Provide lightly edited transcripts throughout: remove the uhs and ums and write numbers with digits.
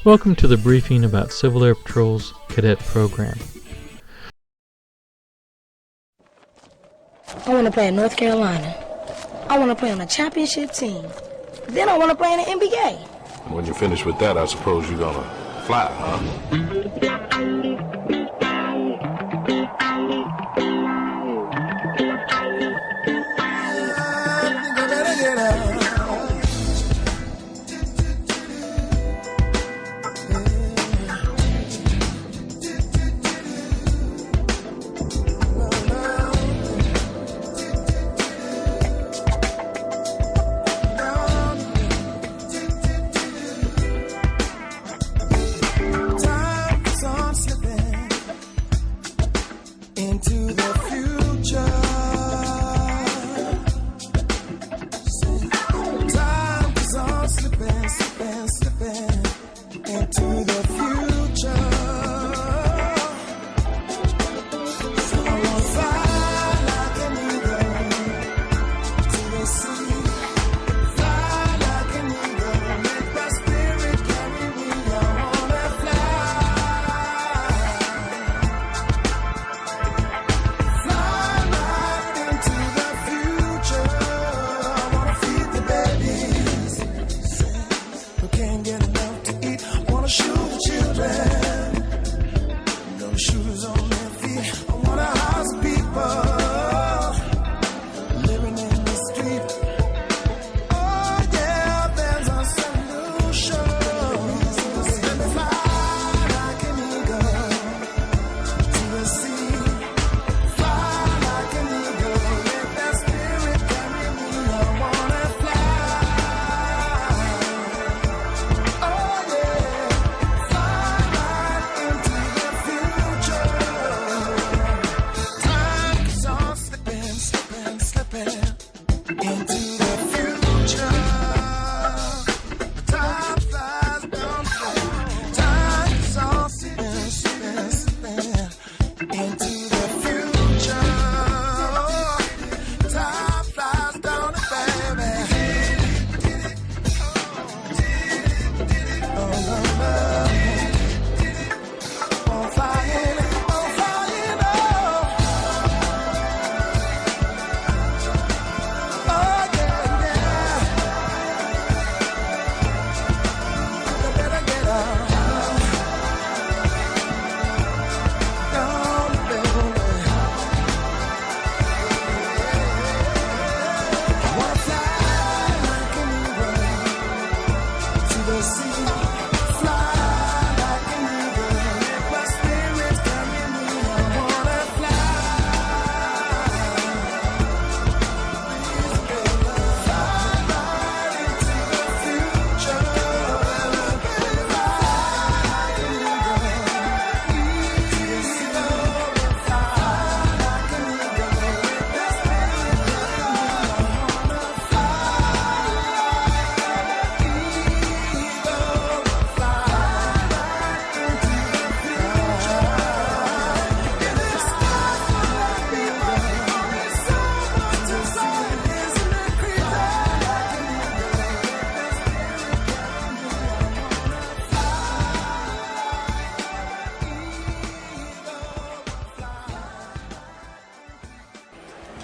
Welcome to the briefing about Civil Air Patrol's cadet program. I want to play in North Carolina. I want to play on a championship team. Then I want to play in the NBA. When you finish with that, I suppose you're gonna fly, huh?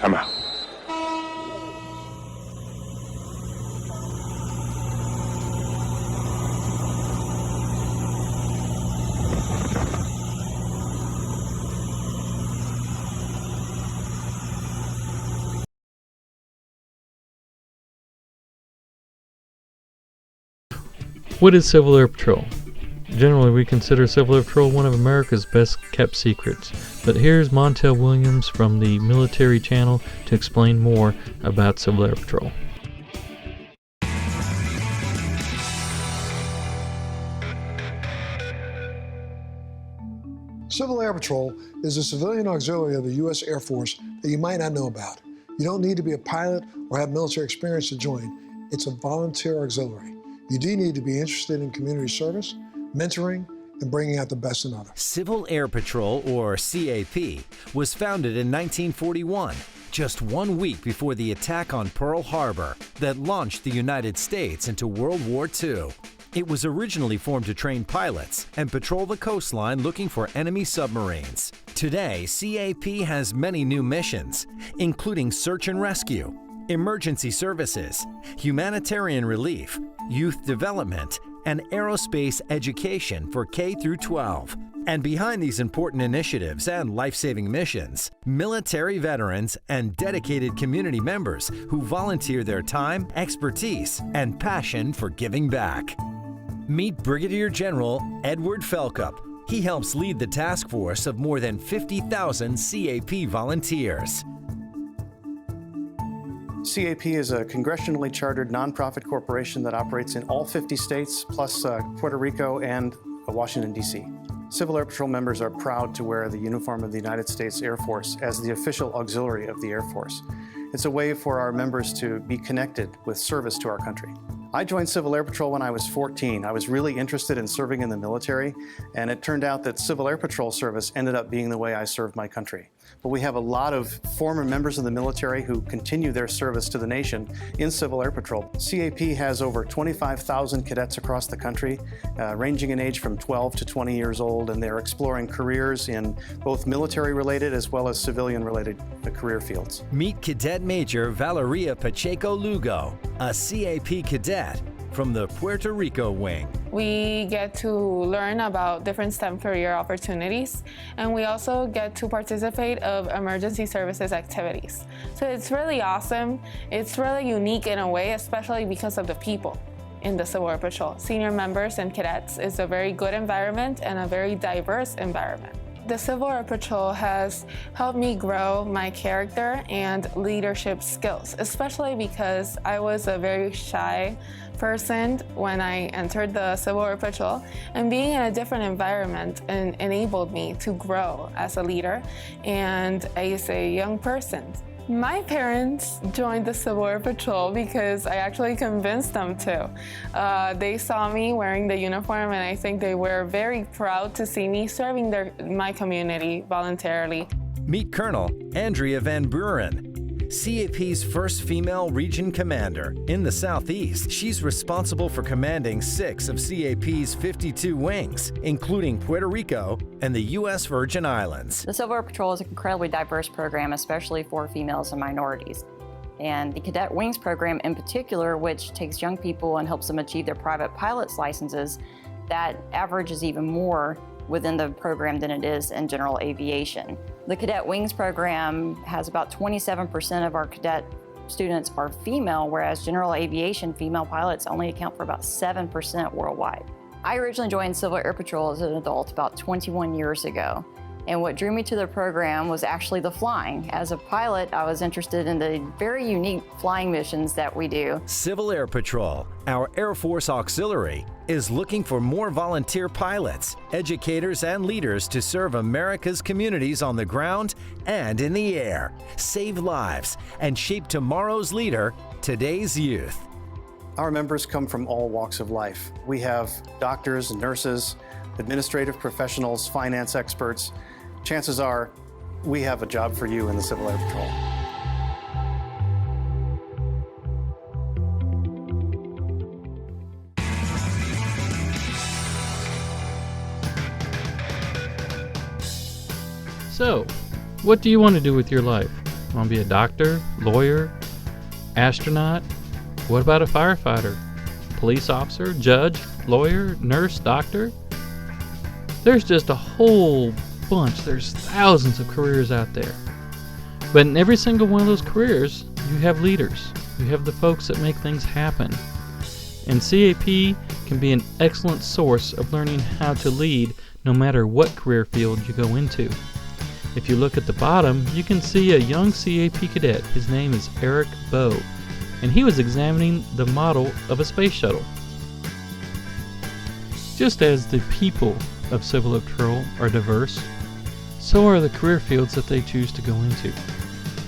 I'm out. What is Civil Air Patrol? Generally, we consider Civil Air Patrol one of America's best kept secrets, but here's Montel Williams from the Military Channel to explain more about Civil Air Patrol. Civil Air Patrol is a civilian auxiliary of the U.S. Air Force that you might not know about. You don't need to be a pilot or have military experience to join. It's a volunteer auxiliary. You do need to be interested in community service, mentoring, and bringing out the best in others. Civil Air Patrol, or CAP, was founded in 1941, just 1 week before the attack on Pearl Harbor that launched the United States into World War II. It was originally formed to train pilots and patrol the coastline looking for enemy submarines. Today, CAP has many new missions, including search and rescue, emergency services, humanitarian relief, youth development, and aerospace education for K through 12. And behind these important initiatives and life-saving missions, military veterans and dedicated community members who volunteer their time, expertise, and passion for giving back. Meet Brigadier General Edward Felkup. He helps lead the task force of more than 50,000 CAP volunteers. CAP is a congressionally chartered nonprofit corporation that operates in all 50 states, plus Puerto Rico and Washington, D.C. Civil Air Patrol members are proud to wear the uniform of the United States Air Force as the official auxiliary of the Air Force. It's a way for our members to be connected with service to our country. I joined Civil Air Patrol when I was 14. I was really interested in serving in the military, and it turned out that Civil Air Patrol service ended up being the way I served my country. But we have a lot of former members of the military who continue their service to the nation in Civil Air Patrol. CAP has over 25,000 cadets across the country, ranging in age from 12 to 20 years old, and they're exploring careers in both military-related as well as civilian-related career fields. Meet Cadet Major Valeria Pacheco Lugo, a CAP cadet from the Puerto Rico wing. We get to learn about different STEM career opportunities, and we also get to participate of emergency services activities. So it's really awesome. It's really unique in a way, especially because of the people in the Civil Air Patrol. Senior members and cadets is a very good environment and a very diverse environment. The Civil Air Patrol has helped me grow my character and leadership skills, especially because I was a very shy person when I entered the Civil Air Patrol, and being in a different environment enabled me to grow as a leader and as a young person. My parents joined the Civil Air Patrol because I actually convinced them to. They saw me wearing the uniform, and I think they were very proud to see me serving my community voluntarily. Meet Colonel Andrea Van Buren, CAP's first female region commander in the Southeast. She's responsible for commanding 6 of CAP's 52 wings, including Puerto Rico and the U.S. Virgin Islands. The Civil Air Patrol is an incredibly diverse program, especially for females and minorities. And the Cadet Wings program in particular, which takes young people and helps them achieve their private pilot's licenses, that average is even more within the program than it is in general aviation. The Cadet Wings program has about 27% of our cadet students are female, whereas general aviation female pilots only account for about 7% worldwide. I originally joined Civil Air Patrol as an adult about 21 years ago. And what drew me to the program was actually the flying. As a pilot, I was interested in the very unique flying missions that we do. Civil Air Patrol, our Air Force auxiliary, is looking for more volunteer pilots, educators, and leaders to serve America's communities on the ground and in the air, save lives, and shape tomorrow's leader, today's youth. Our members come from all walks of life. We have doctors and nurses, administrative professionals, finance experts. Chances are we have a job for you in the Civil Air Patrol. So, what do you want to do with your life? Want to be a doctor, lawyer, astronaut? What about a firefighter, police officer, judge, lawyer, nurse, doctor? There's just a whole bunch. There's thousands of careers out there. But in every single one of those careers, you have leaders. You have the folks that make things happen. And CAP can be an excellent source of learning how to lead no matter what career field you go into. If you look at the bottom, you can see a young CAP cadet. His name is Eric Bowe, and he was examining the model of a space shuttle. Just as the people of Civil Air Patrol are diverse, so are the career fields that they choose to go into.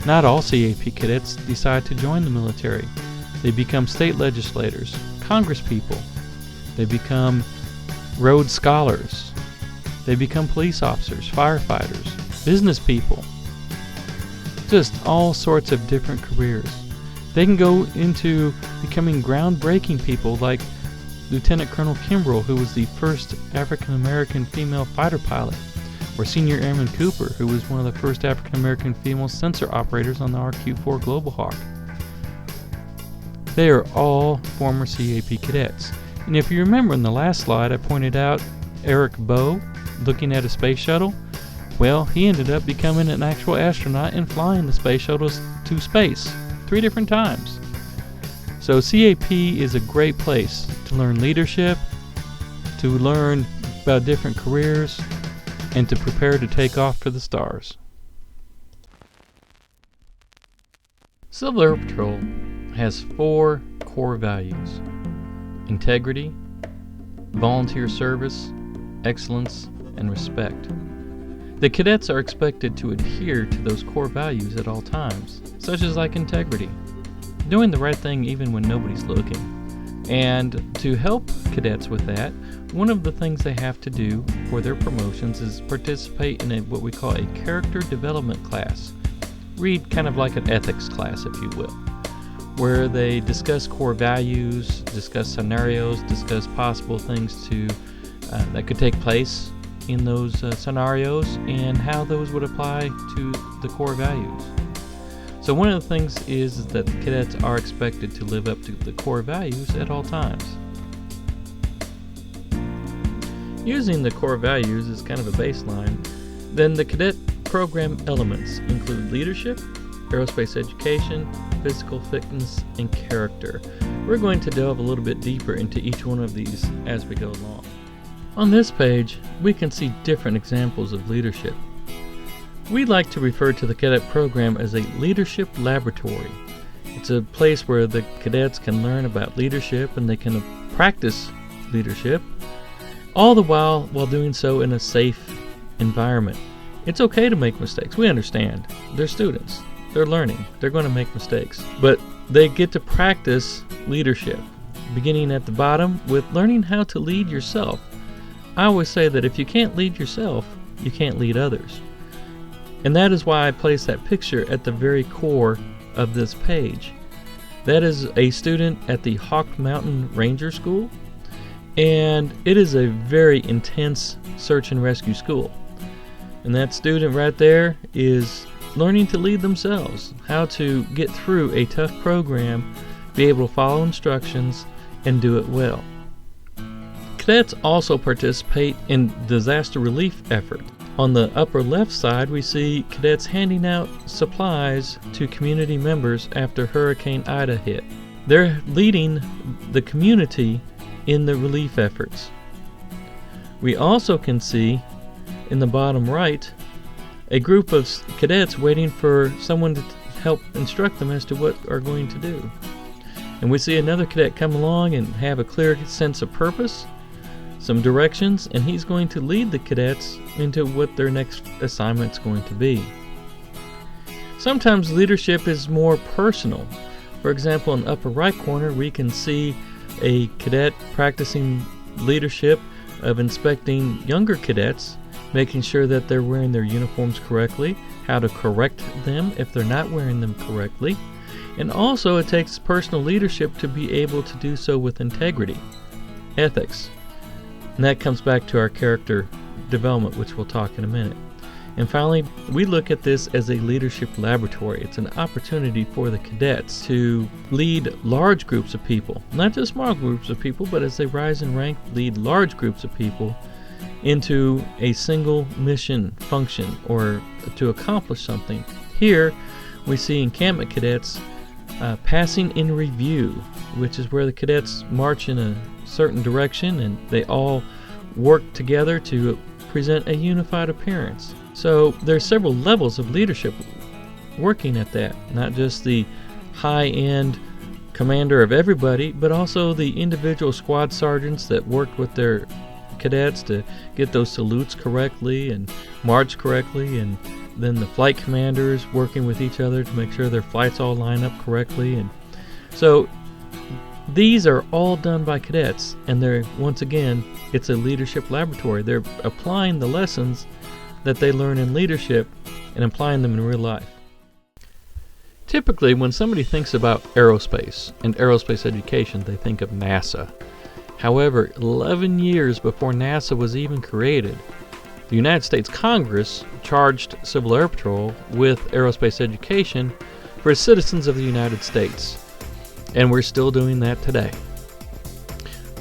Not all CAP cadets decide to join the military. They become state legislators, congresspeople. They become Rhodes Scholars. They become police officers, firefighters, business people. Just all sorts of different careers. They can go into becoming groundbreaking people like Lieutenant Colonel Kimbrell, who was the first African-American female fighter pilot, or Senior Airman Cooper, who was one of the first African-American female sensor operators on the RQ-4 Global Hawk. They are all former CAP cadets. And if you remember in the last slide, I pointed out Eric Bowe looking at a space shuttle. Well, he ended up becoming an actual astronaut and flying the space shuttles to space 3 different times. So CAP is a great place to learn leadership, to learn about different careers, and to prepare to take off to the stars. Civil Air Patrol has 4 core values: integrity, volunteer service, excellence, and respect. The cadets are expected to adhere to those core values at all times, such as like integrity, doing the right thing even when nobody's looking. And to help cadets with that, one of the things they have to do for their promotions is participate in what we call a character development class. Read kind of like an ethics class, if you will, where they discuss core values, discuss scenarios, discuss possible things that could take place in those scenarios and how those would apply to the core values. So one of the things is that the cadets are expected to live up to the core values at all times. Using the core values as kind of a baseline, then the cadet program elements include leadership, aerospace education, physical fitness, and character. We're going to delve a little bit deeper into each one of these as we go along. On this page, we can see different examples of leadership. We like to refer to the cadet program as a leadership laboratory. It's a place where the cadets can learn about leadership and they can practice leadership, all the while doing so in a safe environment. It's okay to make mistakes. We understand. They're students. They're learning. They're going to make mistakes. But they get to practice leadership, beginning at the bottom with learning how to lead yourself. I always say that if you can't lead yourself, you can't lead others. And that is why I place that picture at the very core of this page. That is a student at the Hawk Mountain Ranger School, and it is a very intense search and rescue school. And that student right there is learning to lead themselves, how to get through a tough program, be able to follow instructions, and do it well. Cadets also participate in disaster relief effort. On the upper left side, we see cadets handing out supplies to community members after Hurricane Ida hit. They're leading the community in the relief efforts. We also can see in the bottom right a group of cadets waiting for someone to help instruct them as to what are going to do. And we see another cadet come along and have a clear sense of purpose, some directions, and he's going to lead the cadets into what their next assignment's going to be. Sometimes leadership is more personal. For example, in the upper right corner, we can see a cadet practicing leadership of inspecting younger cadets, making sure that they're wearing their uniforms correctly, how to correct them if they're not wearing them correctly. And also it takes personal leadership to be able to do so with integrity, ethics. And that comes back to our character development, which we'll talk in a minute. And finally, we look at this as a leadership laboratory. It's an opportunity for the cadets to lead large groups of people, not just small groups of people, but as they rise in rank, lead large groups of people into a single mission function or to accomplish something. Here, we see encampment cadets passing in review, which is where the cadets march in a certain direction and they all work together to present a unified appearance. So there's several levels of leadership working at that, not just the high-end commander of everybody, but also the individual squad sergeants that work with their cadets to get those salutes correctly and march correctly, and then the flight commanders working with each other to make sure their flights all line up correctly. And so these are all done by cadets, and they're, once again, it's a leadership laboratory. They're applying the lessons that they learn in leadership and applying them in real life. Typically, when somebody thinks about aerospace and aerospace education, they think of NASA. However, 11 years before NASA was even created, the United States Congress charged Civil Air Patrol with aerospace education for citizens of the United States. And we're still doing that today.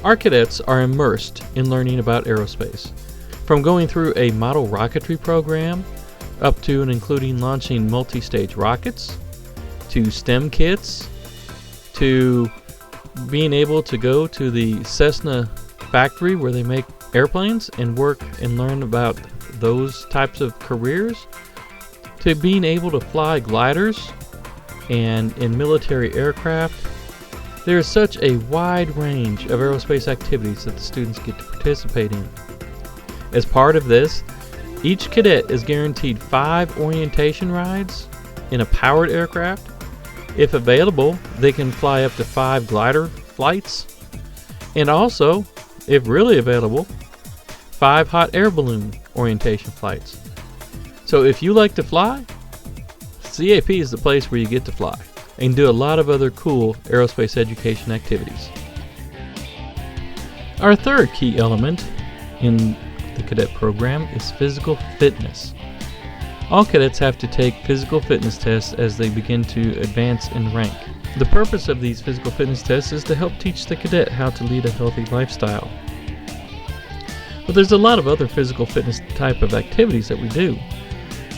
Our cadets are immersed in learning about aerospace, from going through a model rocketry program up to and including launching multi-stage rockets, to STEM kits, to being able to go to the Cessna factory where they make airplanes and work and learn about those types of careers, to being able to fly gliders and in military aircraft. There is such a wide range of aerospace activities that the students get to participate in. As part of this, each cadet is guaranteed 5 orientation rides in a powered aircraft. If available, they can fly up to 5 glider flights, and also, if really available, 5 hot air balloon orientation flights. So if you like to fly, CAP is the place where you get to fly and do a lot of other cool aerospace education activities. Our third key element in the cadet program is physical fitness. All cadets have to take physical fitness tests as they begin to advance in rank. The purpose of these physical fitness tests is to help teach the cadet how to lead a healthy lifestyle. But there's a lot of other physical fitness type of activities that we do.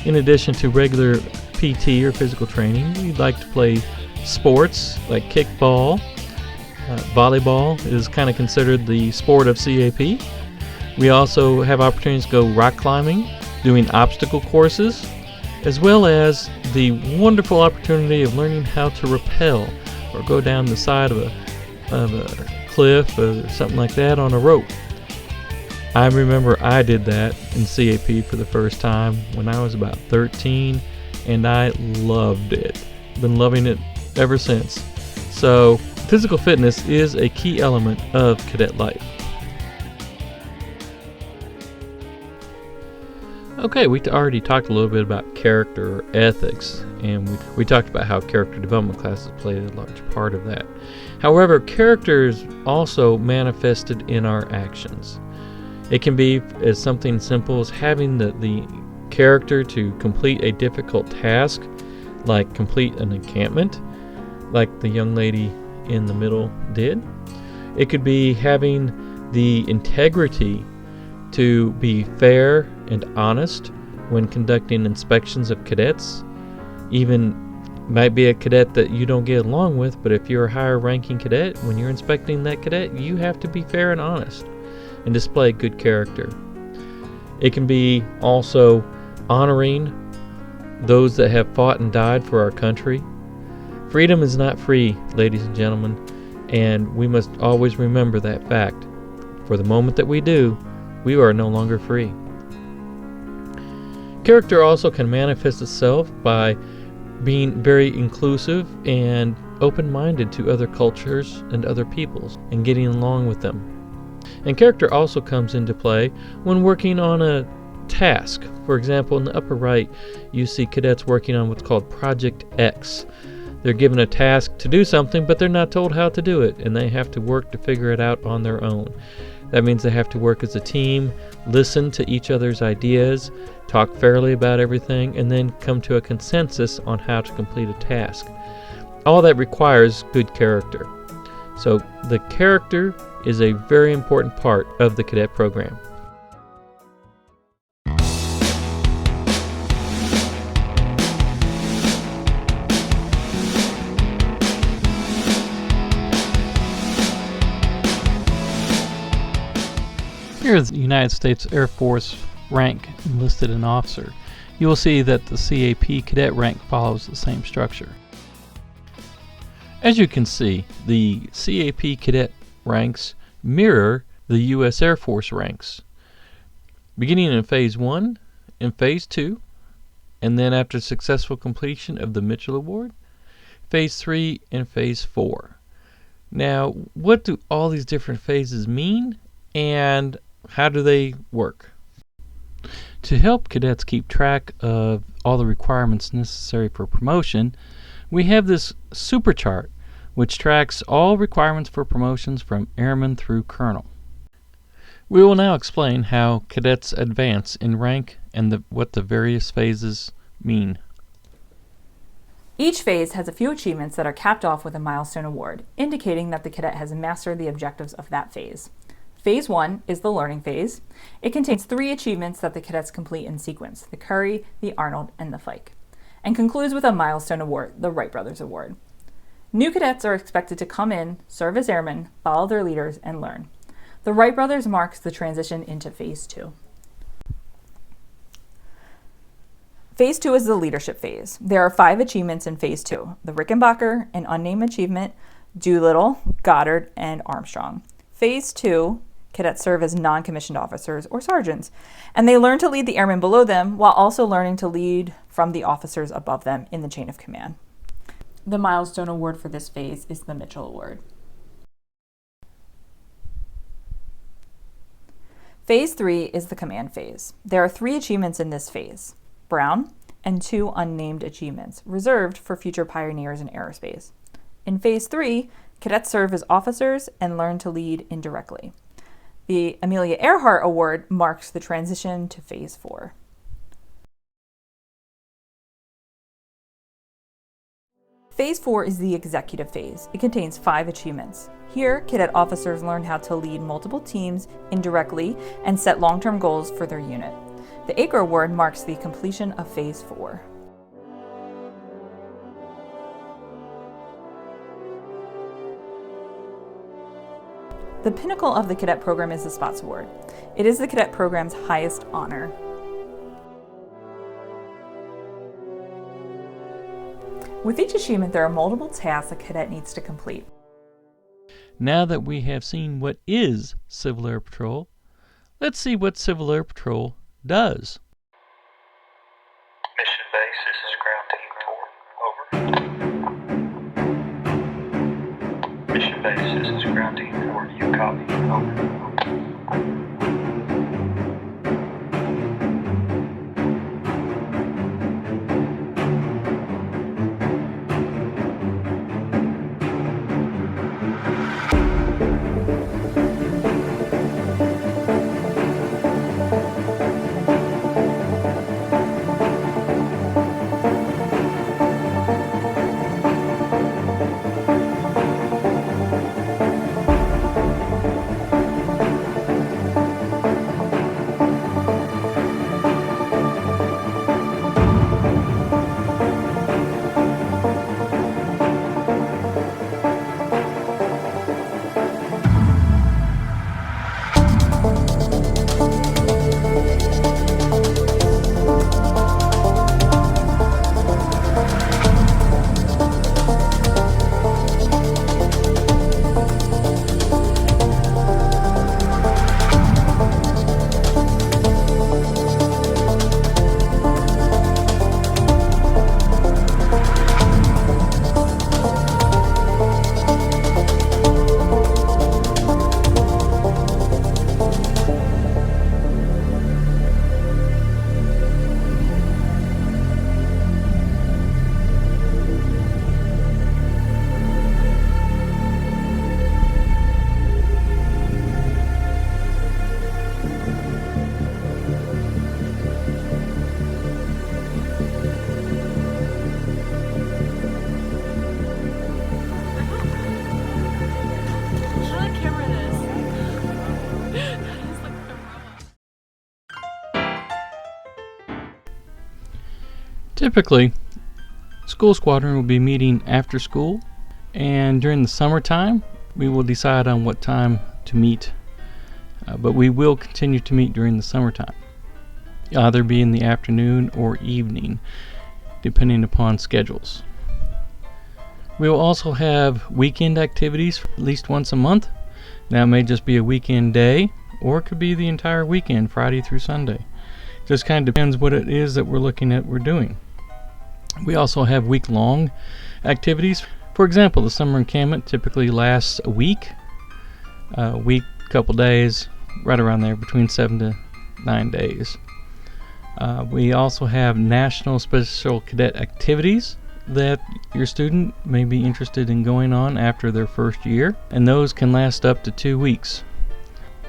In addition to regular PT or physical training, we like to play sports like kickball. Volleyball is kind of considered the sport of CAP. We also have opportunities to go rock climbing, doing obstacle courses, as well as the wonderful opportunity of learning how to rappel or go down the side of a cliff or something like that on a rope. I remember I did that in CAP for the first time when I was about 13, and I loved it. Been loving it ever since. So physical fitness is a key element of cadet life. Okay, we already talked a little bit about character or ethics, and we talked about how character development classes played a large part of that. However, character is also manifested in our actions. It can be as something simple as having the character to complete a difficult task, like complete an encampment, like the young lady in the middle did. It could be having the integrity to be fair and honest when conducting inspections of cadets. Even might be a cadet that you don't get along with, but if you're a higher ranking cadet, when you're inspecting that cadet, you have to be fair and honest and display good character. It can be also honoring those that have fought and died for our country. Freedom is not free, ladies and gentlemen, and we must always remember that fact. For the moment that we do, we are no longer free. Character also can manifest itself by being very inclusive and open-minded to other cultures and other peoples and getting along with them. And character also comes into play when working on a task. For example, in the upper right, you see cadets working on what's called Project X. They're given a task to do something, but they're not told how to do it, and they have to work to figure it out on their own. That means they have to work as a team, listen to each other's ideas, talk fairly about everything, and then come to a consensus on how to complete a task. All that requires good character. So the character is a very important part of the cadet program. Here is the United States Air Force rank enlisted an officer. You will see that the CAP cadet rank follows the same structure. As you can see, the CAP cadet ranks mirror the U.S. Air Force ranks, beginning in Phase 1 and Phase 2, and then after successful completion of the Mitchell Award, Phase 3 and Phase 4. Now, what do all these different phases mean, and how do they work? To help cadets keep track of all the requirements necessary for promotion, we have this super chart which tracks all requirements for promotions from airman through colonel. We will now explain how cadets advance in rank and what the various phases mean. Each phase has a few achievements that are capped off with a milestone award, indicating that the cadet has mastered the objectives of that phase. Phase 1 is the learning phase. It contains 3 achievements that the cadets complete in sequence: the Curry, the Arnold, and the Fike, and concludes with a milestone award, the Wright Brothers Award. New cadets are expected to come in, serve as airmen, follow their leaders, and learn. The Wright Brothers marks the transition into Phase 2. Phase 2 is the leadership phase. There are 5 achievements in Phase 2: the Rickenbacker, an unnamed achievement, Doolittle, Goddard, and Armstrong. Phase 2, cadets serve as non-commissioned officers or sergeants, and they learn to lead the airmen below them while also learning to lead from the officers above them in the chain of command. The milestone award for this phase is the Mitchell Award. Phase 3 is the command phase. There are 3 achievements in this phase: Brown and 2 unnamed achievements, reserved for future pioneers in aerospace. In Phase 3, cadets serve as officers and learn to lead indirectly. The Amelia Earhart Award marks the transition to Phase 4. Phase 4 is the executive phase. It contains 5 achievements. Here, cadet officers learn how to lead multiple teams indirectly and set long-term goals for their unit. The Acre Award marks the completion of Phase 4. The pinnacle of the cadet program is the Spots Award. It is the cadet program's highest honor. With each achievement, there are multiple tasks a cadet needs to complete. Now that we have seen what is Civil Air Patrol, let's see what Civil Air Patrol does. Mission base, this is Ground Team 4. Over. Mission base, this is Ground Team 4. Do you copy? Over. Typically, School Squadron will be meeting after school, and during the summertime, we will decide on what time to meet, but we will continue to meet during the summertime, either be in the afternoon or evening, depending upon schedules. We will also have weekend activities at least once a month. Now, it may just be a weekend day, or it could be the entire weekend, Friday through Sunday. Just kind of depends what it is that we're looking at we're doing. We also have week-long activities. For example, the summer encampment typically lasts a week, couple days, right around there, between 7 to 9 days. We also have National Special Cadet activities. that your student may be interested in going on after their first year, and those can last up to 2 weeks.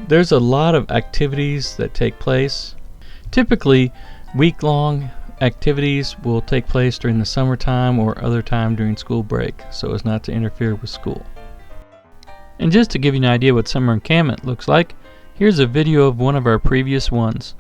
There's a lot of activities that take place. Typically, week-long activities will take place during the summertime or other time during school break, so as not to interfere with school. And just to give you an idea what summer encampment looks like, here's a video of one of our previous ones.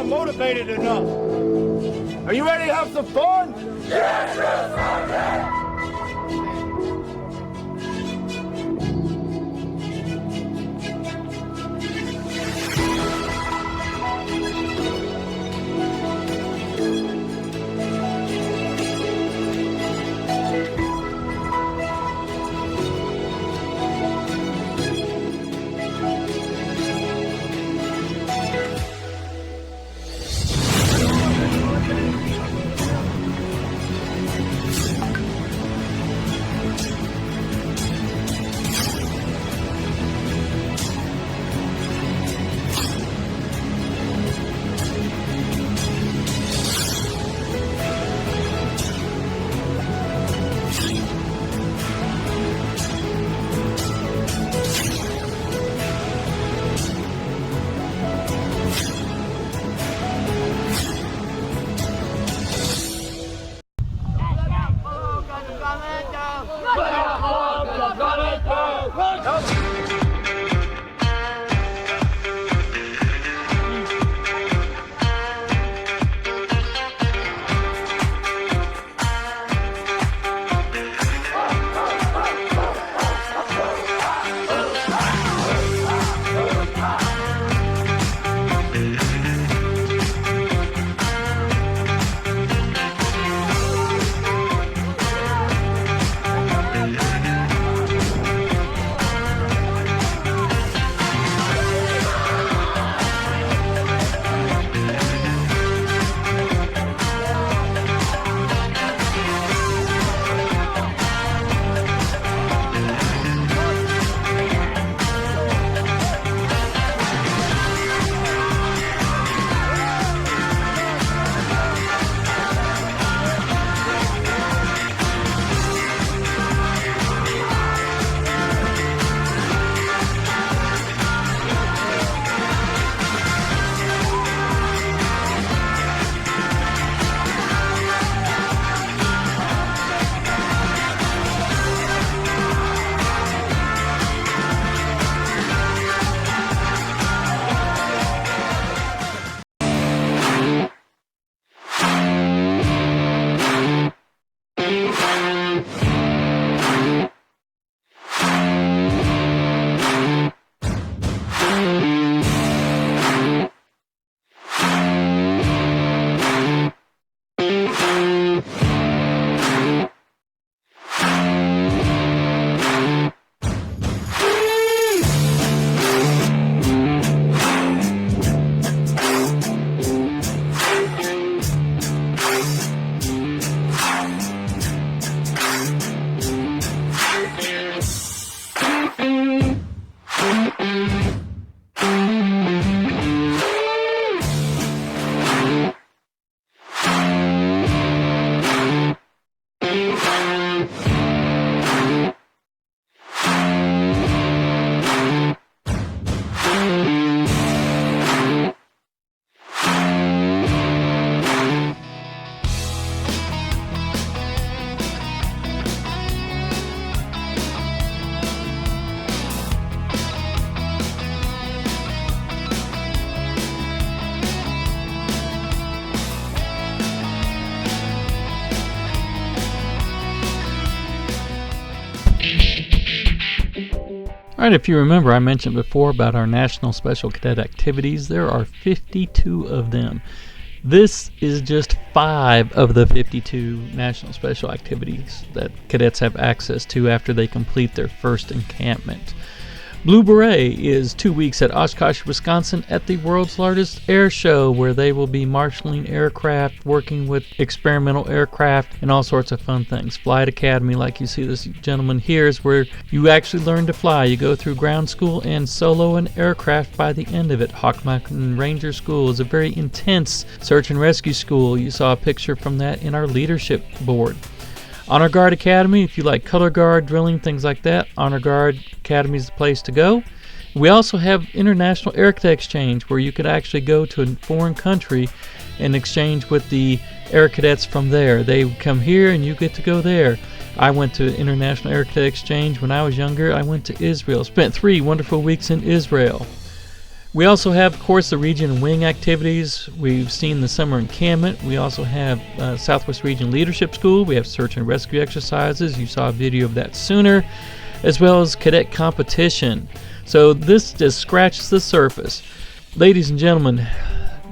Motivated enough. Are you ready to have some fun? Yes, Alright, if you remember, I mentioned before about our National Special Cadet activities. There are 52 of them. This is just 5 of the 52 National Special activities that cadets have access to after they complete their first encampment. Blue Beret is 2 weeks at Oshkosh, Wisconsin at the world's largest air show, where they will be marshaling aircraft, working with experimental aircraft, and all sorts of fun things. Flight Academy, like you see this gentleman here, is where you actually learn to fly. You go through ground school and solo an aircraft by the end of it. Hawk Mountain Ranger School is a very intense search and rescue school. You saw a picture from that in our leadership board. Honor Guard Academy, if you like color guard, drilling, things like that, Honor Guard Academy is the place to go. We also have International Air Cadet Exchange, where you could actually go to a foreign country and exchange with the air cadets from there. They come here and you get to go there. I went to International Air Cadet Exchange when I was younger. I went to Israel, spent 3 wonderful weeks in Israel. We also have, of course, the Region Wing activities. We've seen the summer encampment. We also have Southwest Region Leadership School. We have search and rescue exercises. You saw a video of that sooner, as well as cadet competition. So this just scratches the surface. Ladies and gentlemen,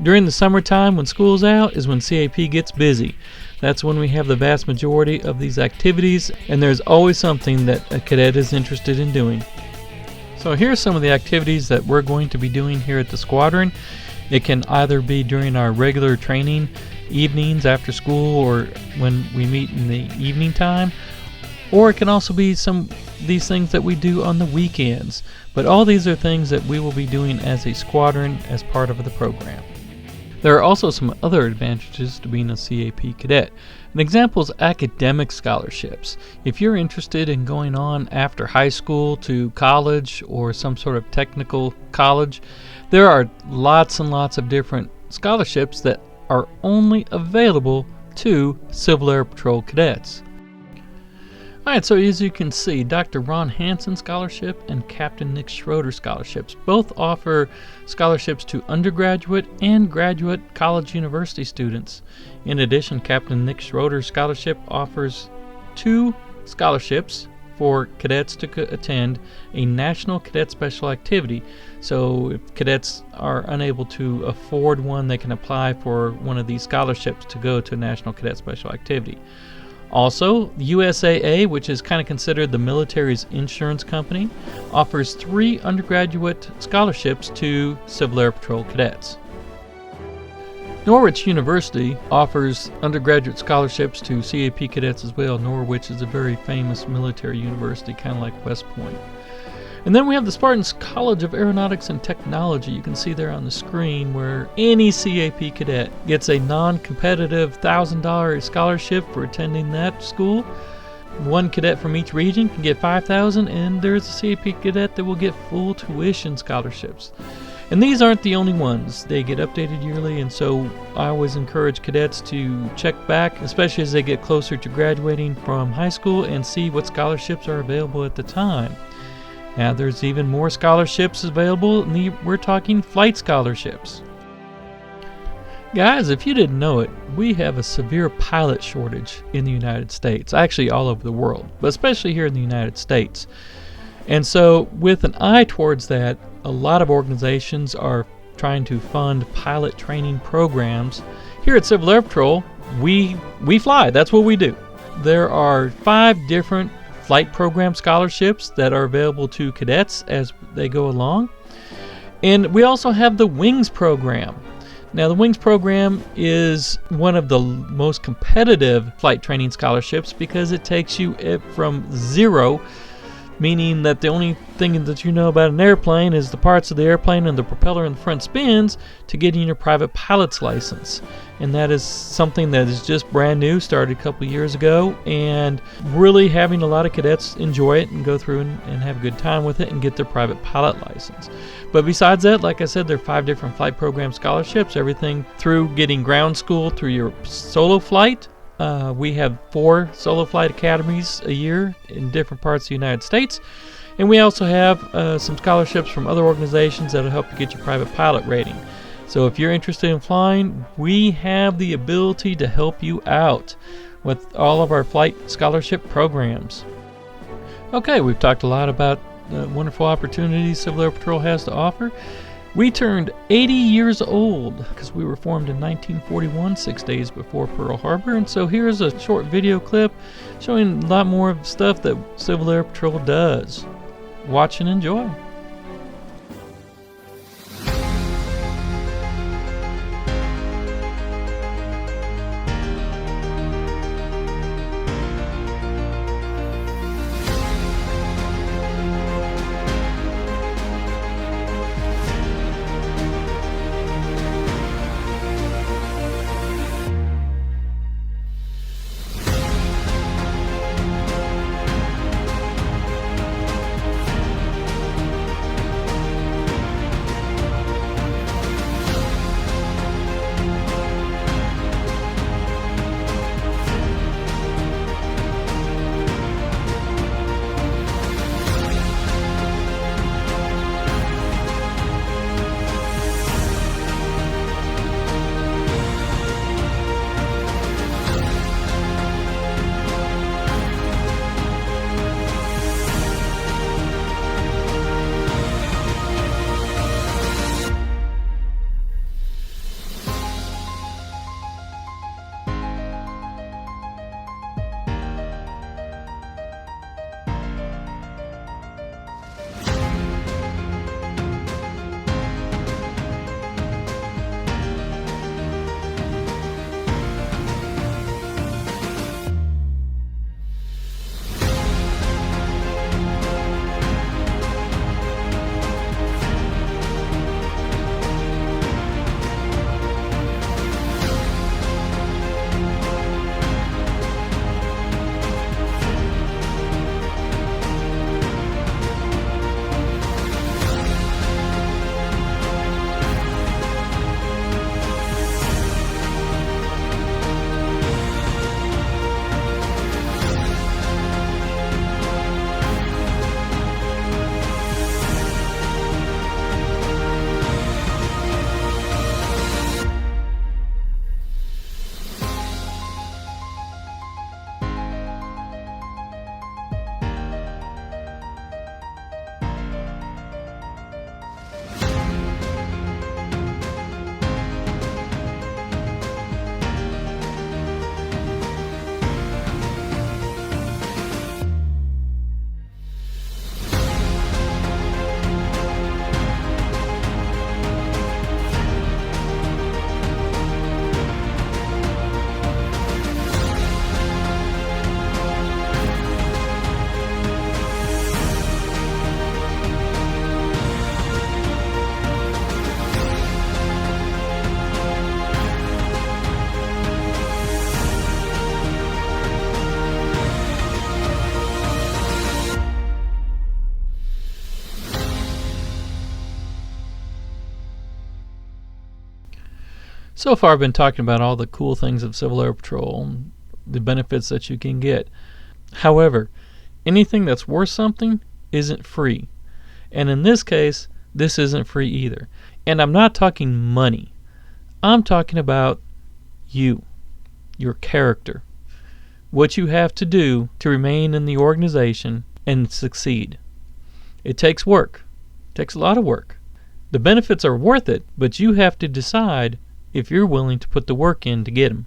during the summertime when school's out is when CAP gets busy. That's when we have the vast majority of these activities, and there's always something that a cadet is interested in doing. So here are some of the activities that we're going to be doing here at the squadron. It can either be during our regular training evenings after school or when we meet in the evening time, or it can also be some of these things that we do on the weekends. But all these are things that we will be doing as a squadron as part of the program. There are also some other advantages to being a CAP cadet. An example is academic scholarships. If you're interested in going on after high school to college or some sort of technical college, there are lots and lots of different scholarships that are only available to Civil Air Patrol cadets. Alright, so as you can see, Dr. Ron Hansen Scholarship and Captain Nick Schroeder Scholarships both offer scholarships to undergraduate and graduate college university students. In addition, Captain Nick Schroeder Scholarship offers 2 scholarships for cadets to attend a National Cadet Special Activity. So if cadets are unable to afford one, they can apply for one of these scholarships to go to a National Cadet Special Activity. Also, the USAA, which is kind of considered the military's insurance company, offers 3 undergraduate scholarships to Civil Air Patrol cadets. Norwich University offers undergraduate scholarships to CAP cadets as well. Norwich is a very famous military university, kind of like West Point. And then we have the Spartans College of Aeronautics and Technology. You can see there on the screen where any CAP cadet gets a non-competitive $1,000 scholarship for attending that school. One cadet from each region can get $5,000, and there's a CAP cadet that will get full tuition scholarships. And these aren't the only ones. They get updated yearly, and so I always encourage cadets to check back, especially as they get closer to graduating from high school, and see what scholarships are available at the time. Now there's even more scholarships available, and we're talking flight scholarships. Guys, if you didn't know it, we have a severe pilot shortage in the United States, actually all over the world, but especially here in the United States. And so with an eye towards that, a lot of organizations are trying to fund pilot training programs. Here at Civil Air Patrol, we fly. That's what we do. There are 5 different flight program scholarships that are available to cadets as they go along. And we also have the Wings program. Now the Wings program is one of the most competitive flight training scholarships because it takes you from 0, meaning that the only thing that you know about an airplane is the parts of the airplane and the propeller and the front spins, to getting your private pilot's license. And that is something that is just brand new, started a couple years ago, and really having a lot of cadets enjoy it and go through and have a good time with it and get their private pilot license. But besides that, like I said, there are 5 different flight program scholarships, everything through getting ground school through your solo flight. We have 4 solo flight academies a year in different parts of the United States. And we also have some scholarships from other organizations that will help you get your private pilot rating. So if you're interested in flying, we have the ability to help you out with all of our flight scholarship programs. Okay, we've talked a lot about the wonderful opportunities Civil Air Patrol has to offer. We turned 80 years old because we were formed in 1941, 6 days before Pearl Harbor. And so here's a short video clip showing a lot more of stuff that Civil Air Patrol does. Watch and enjoy. So far I've been talking about all the cool things of Civil Air Patrol, the benefits that you can get. However, anything that's worth something isn't free. And in this case, this isn't free either. And I'm not talking money. I'm talking about you, your character, what you have to do to remain in the organization and succeed. It takes work. It takes a lot of work. The benefits are worth it, but you have to decide if you're willing to put the work in to get them.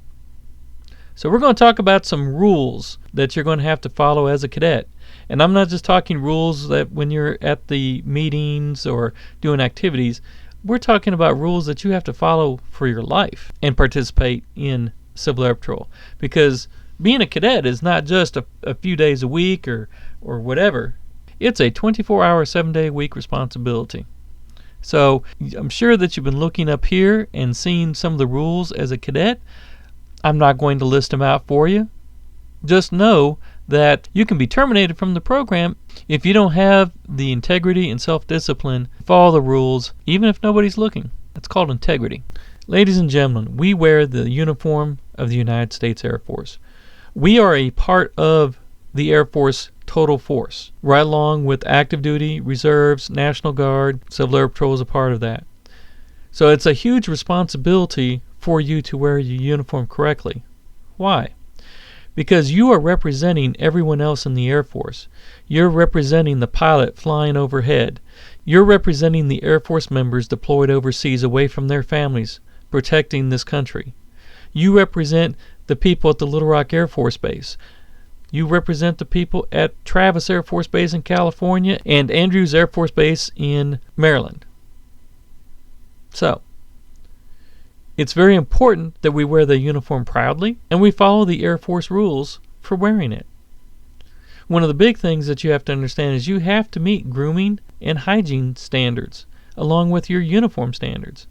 So we're going to talk about some rules that you're going to have to follow as a cadet. And I'm not just talking rules that when you're at the meetings or doing activities. We're talking about rules that you have to follow for your life and participate in Civil Air Patrol. Because being a cadet is not just a few days a week or whatever. It's a 24-hour, 7-day-a-week responsibility. So I'm sure that you've been looking up here and seeing some of the rules as a cadet. I'm not going to list them out for you. Just know that you can be terminated from the program if you don't have the integrity and self-discipline to follow the rules, even if nobody's looking. That's called integrity. Ladies and gentlemen, we wear the uniform of the United States Air Force. We are a part of the Air Force total force, right along with active duty, reserves, National Guard. Civil Air Patrol is a part of that. So it's a huge responsibility for you to wear your uniform correctly. Why? because you are representing everyone else in the Air Force. You're representing the pilot flying overhead. You're representing the Air Force members deployed overseas away from their families, protecting this country. You represent the people at the Little Rock Air Force Base. You represent the people at Travis Air Force Base in California and Andrews Air Force Base in Maryland. So, it's very important that we wear the uniform proudly and we follow the Air Force rules for wearing it. One of the big things that you have to understand is you have to meet grooming and hygiene standards along with your uniform standards.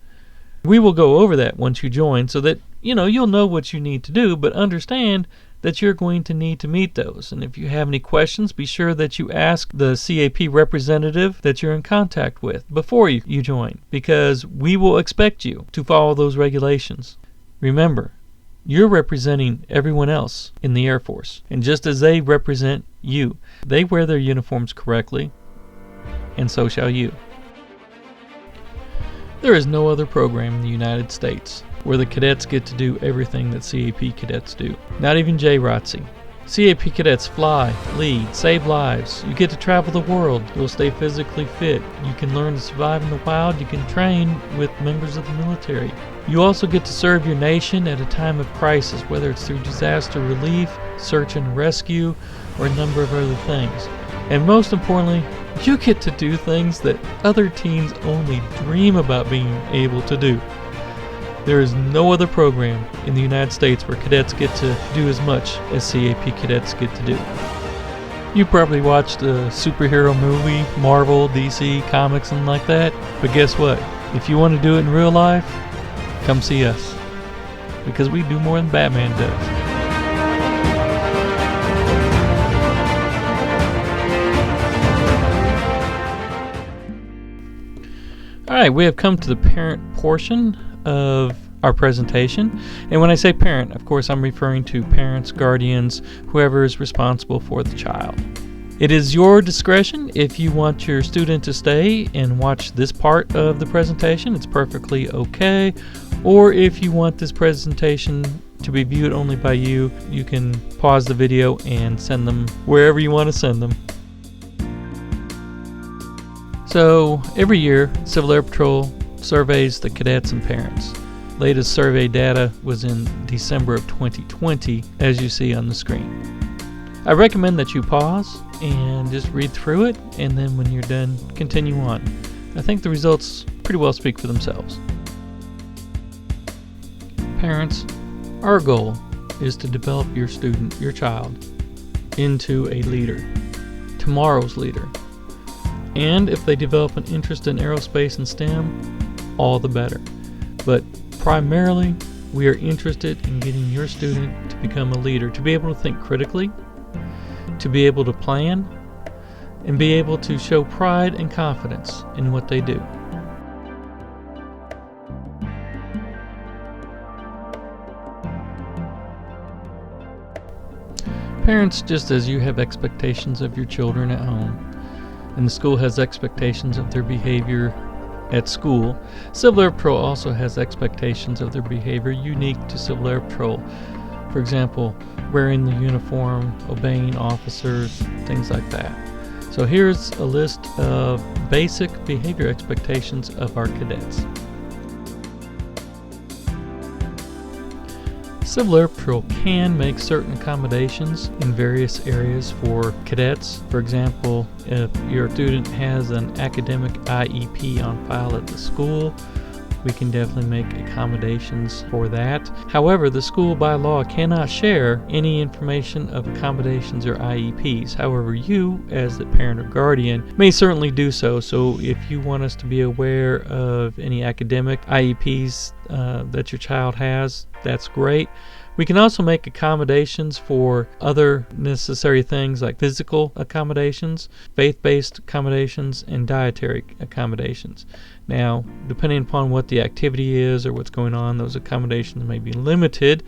We will go over that once you join so that you'll know what you need to do, but understand that you're going to need to meet those. And if you have any questions, be sure that you ask the CAP representative that you're in contact with before you join, because we will expect you to follow those regulations. Remember, you're representing everyone else in the Air Force, and just as they represent you, they wear their uniforms correctly, and so shall you. There is no other program in the United States where the cadets get to do everything that CAP cadets do. Not even JROTC. CAP cadets fly, lead, save lives. You get to travel the world. You'll stay physically fit. You can learn to survive in the wild. You can train with members of the military. You also get to serve your nation at a time of crisis, whether it's through disaster relief, search and rescue, or a number of other things. And most importantly, you get to do things that other teens only dream about being able to do. There is no other program in the United States where cadets get to do as much as CAP cadets get to do. You probably watched a superhero movie, Marvel, DC, comics, and like that, but guess what? If you want to do it in real life, come see us, because we do more than Batman does. Alright, we have come to the parent portion of our presentation. And when I say parent, of course I'm referring to parents, guardians, whoever is responsible for the child. It is your discretion if you want your student to stay and watch this part of the presentation. It's perfectly okay. Or if you want this presentation to be viewed only by you, you can pause the video and send them wherever you want to send them. So every year, Civil Air Patrol surveys the cadets and parents. Latest survey data was in December of 2020, as you see on the screen. I recommend that you pause and just read through it, and then when you're done, continue on. I think the results pretty well speak for themselves. Parents, our goal is to develop your student, your child, into a leader, tomorrow's leader. And if they develop an interest in aerospace and STEM, all the better. But primarily, we are interested in getting your student to become a leader, to be able to think critically, to be able to plan, and be able to show pride and confidence in what they do. Parents, just as you have expectations of your children at home, and the school has expectations of their behavior at school, Civil Air Patrol also has expectations of their behavior unique to Civil Air Patrol. For example, wearing the uniform, obeying officers, things like that. So here's a list of basic behavior expectations of our cadets. Civil Air Patrol can make certain accommodations in various areas for cadets. For example, if your student has an academic IEP on file at the school, we can definitely make accommodations for that. However, the school by law cannot share any information of accommodations or IEPs. However, you, as the parent or guardian, may certainly do so. So if you want us to be aware of any academic IEPs that your child has, that's great. We can also make accommodations for other necessary things like physical accommodations, faith-based accommodations, and dietary accommodations. Now, depending upon what the activity is or what's going on, those accommodations may be limited,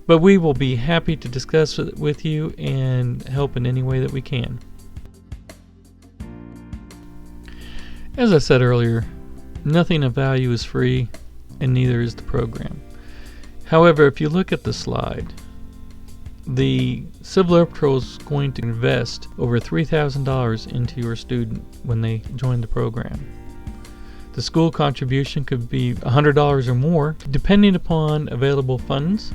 but we will be happy to discuss it with you and help in any way that we can. As I said earlier, nothing of value is free, and neither is the program. However, if you look at the slide, The Civil Air Patrol is going to invest over $3,000 into your student when they join the program. The school contribution could be $100 or more, depending upon available funds.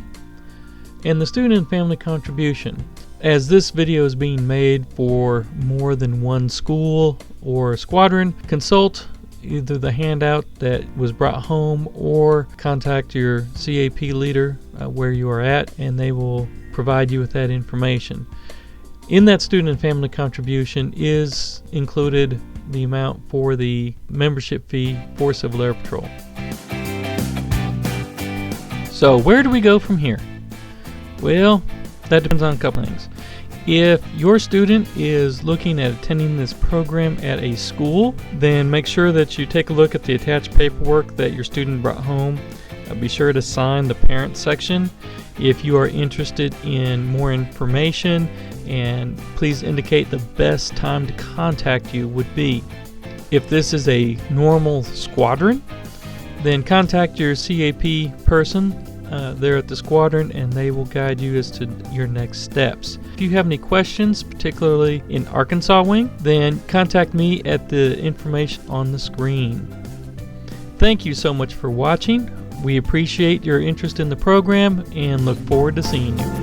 And the student and family contribution. As this video is being made for more than one school or squadron, consult either the handout that was brought home or contact your CAP leader where you are at, and they will provide you with that information. In that student and family contribution is included the amount for the membership fee for Civil Air Patrol. So where do we go from here? Well, that depends on a couple things. If your student is looking at attending this program at a school, then make sure that you take a look at the attached paperwork that your student brought home. Be sure to sign the parent section. If you are interested in more information, and please indicate the best time to contact you would be. If this is a normal squadron, then contact your CAP person there at the squadron, and they will guide you as to your next steps. If you have any questions, particularly in Arkansas Wing, then contact me at the information on the screen. Thank you so much for watching. We appreciate your interest in the program and look forward to seeing you.